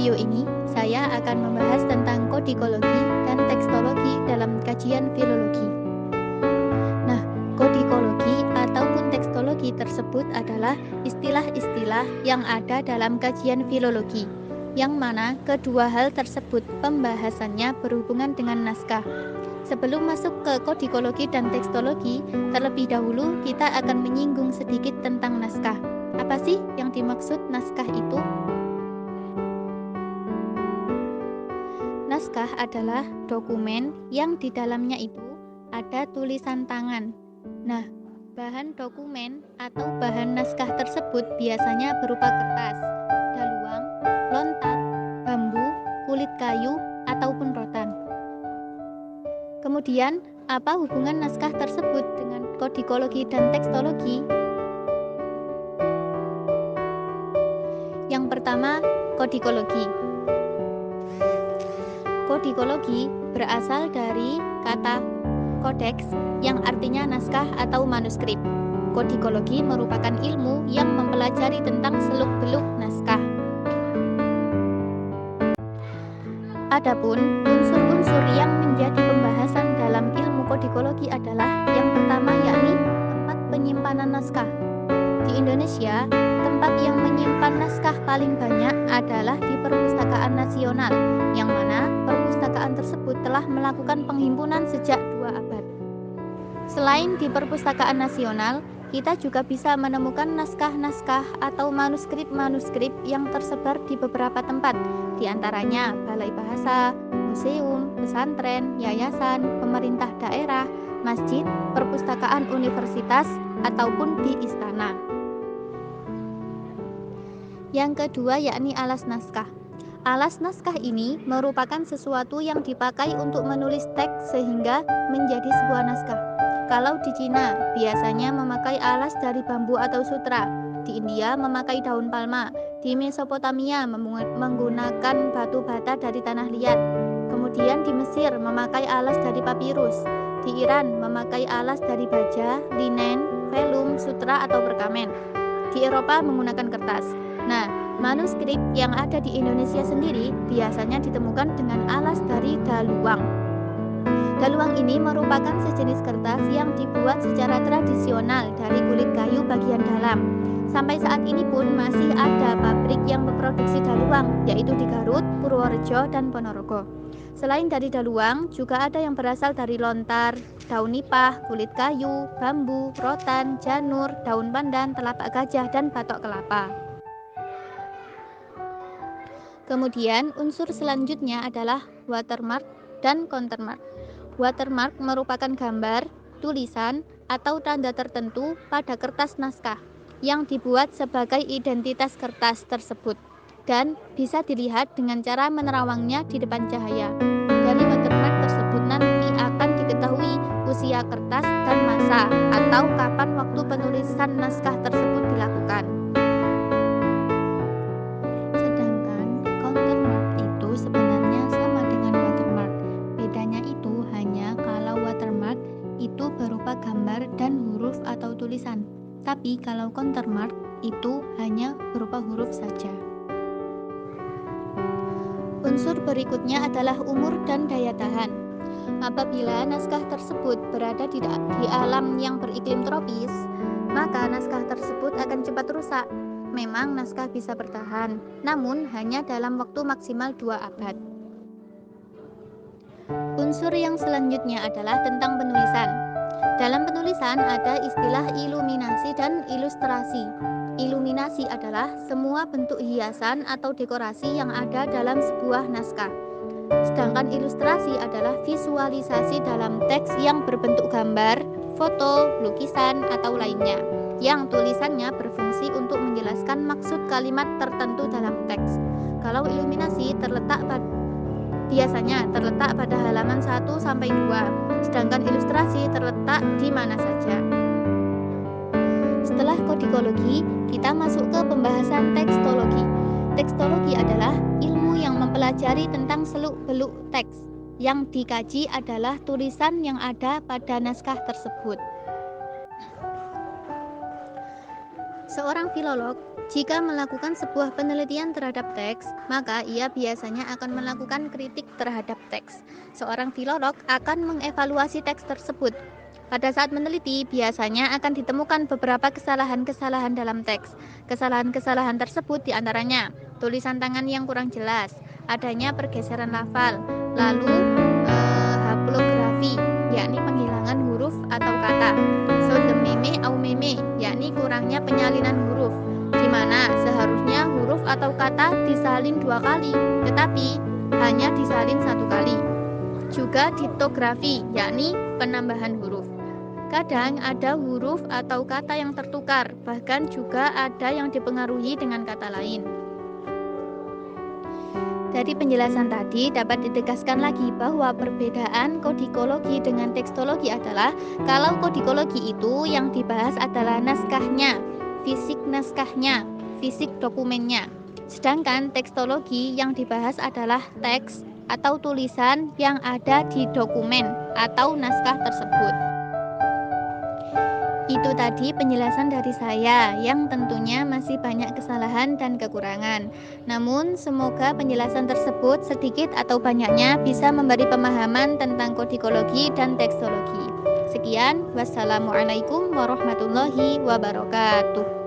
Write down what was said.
video ini, saya akan membahas tentang kodikologi dan tekstologi dalam kajian filologi. Nah, kodikologi ataupun tekstologi tersebut adalah istilah-istilah yang ada dalam kajian filologi, yang mana kedua hal tersebut pembahasannya berhubungan dengan naskah. Sebelum masuk ke kodikologi dan tekstologi, terlebih dahulu kita akan menyinggung sedikit tentang naskah. Apa sih yang dimaksud naskah itu? Naskah adalah dokumen yang di dalamnya itu ada tulisan tangan. Nah, bahan dokumen atau bahan naskah tersebut biasanya berupa kertas, daluang, lontar, bambu, kulit kayu, ataupun rotan. Kemudian, apa hubungan naskah tersebut dengan kodikologi dan tekstologi? Yang pertama, kodikologi. Kodikologi berasal dari kata kodeks yang artinya naskah atau manuskrip. Kodikologi merupakan ilmu yang mempelajari tentang seluk-beluk naskah. Adapun unsur-unsur yang menjadi pembahasan dalam ilmu kodikologi adalah yang pertama yakni tempat penyimpanan naskah. Di Indonesia, tempat yang menyimpan naskah paling banyak adalah di Perpustakaan Nasional, yang mana perpustakaan tersebut telah melakukan penghimpunan sejak 2 abad. Selain di Perpustakaan Nasional, kita juga bisa menemukan naskah-naskah atau manuskrip-manuskrip yang tersebar di beberapa tempat, di antaranya balai bahasa, museum, pesantren, yayasan, pemerintah daerah, masjid, perpustakaan universitas, ataupun di istana. Yang kedua yakni alas naskah. Alas naskah ini merupakan sesuatu yang dipakai untuk menulis teks sehingga menjadi sebuah naskah. Kalau di Cina, biasanya memakai alas dari bambu atau sutra. Di India memakai daun palma. Di Mesopotamia menggunakan batu bata dari tanah liat. Kemudian di Mesir memakai alas dari papirus. Di Iran memakai alas dari baja, linen, velum, sutra atau perkamen. Di Eropa menggunakan kertas. Nah, manuskrip yang ada di Indonesia sendiri biasanya ditemukan dengan alas dari daluang. Daluang ini merupakan sejenis kertas yang dibuat secara tradisional dari kulit kayu bagian dalam. Sampai saat ini pun masih ada pabrik yang memproduksi daluang, yaitu di Garut, Purworejo, dan Ponorogo. Selain dari daluang, juga ada yang berasal dari lontar, daun nipah, kulit kayu, bambu, rotan, janur, daun pandan, telapak gajah, dan batok kelapa. Kemudian unsur selanjutnya adalah watermark dan countermark. Watermark merupakan gambar, tulisan, atau tanda tertentu pada kertas naskah yang dibuat sebagai identitas kertas tersebut dan bisa dilihat dengan cara menerawangnya di depan cahaya. Dari watermark tersebut nanti akan diketahui usia kertas dan masa atau kapan waktu penulisan naskah tersebut dilakukan. Gambar dan huruf atau tulisan, tapi kalau countermark itu hanya berupa huruf saja. Unsur berikutnya adalah umur dan daya tahan. Apabila naskah tersebut berada di alam yang beriklim tropis, maka naskah tersebut akan cepat rusak. Memang naskah bisa bertahan, namun hanya dalam waktu maksimal 2 abad. Unsur yang selanjutnya adalah tentang penulisan. Dalam penulisan ada istilah iluminasi dan ilustrasi. Iluminasi adalah semua bentuk hiasan atau dekorasi yang ada dalam sebuah naskah. Sedangkan ilustrasi adalah visualisasi dalam teks yang berbentuk gambar, foto, lukisan, atau lainnya, yang tulisannya berfungsi untuk menjelaskan maksud kalimat tertentu dalam teks. Kalau iluminasi biasanya terletak pada halaman 1-2, sedangkan ilustrasi terletak di mana saja. Setelah kodikologi, kita masuk ke pembahasan tekstologi. Tekstologi adalah ilmu yang mempelajari tentang seluk-beluk teks. Yang dikaji adalah tulisan yang ada pada naskah tersebut. Seorang filolog Jika melakukan sebuah penelitian terhadap teks, maka ia biasanya akan melakukan kritik terhadap teks. Seorang filolog akan mengevaluasi teks tersebut. Pada saat meneliti, biasanya akan ditemukan beberapa kesalahan-kesalahan dalam teks. Kesalahan-kesalahan tersebut diantaranya tulisan tangan yang kurang jelas, adanya pergeseran lafal, lalu haplografi, yakni penghilangan huruf atau kata, sodememe au meme, yakni kurangnya penyalinan huruf, di mana seharusnya huruf atau kata disalin 2 kali, tetapi hanya disalin 1 kali. Juga diktografi, yakni penambahan huruf. Kadang ada huruf atau kata yang tertukar, bahkan juga ada yang dipengaruhi dengan kata lain. Dari penjelasan tadi dapat ditegaskan lagi bahwa perbedaan kodikologi dengan tekstologi adalah kalau kodikologi itu yang dibahas adalah naskahnya, fisik dokumennya. Sedangkan tekstologi yang dibahas adalah teks atau tulisan yang ada di dokumen atau naskah tersebut. Itu tadi penjelasan dari saya yang tentunya masih banyak kesalahan dan kekurangan. Namun semoga penjelasan tersebut sedikit atau banyaknya bisa memberi pemahaman tentang kodikologi dan tekstologi. Sekian, wassalamualaikum warahmatullahi wabarakatuh.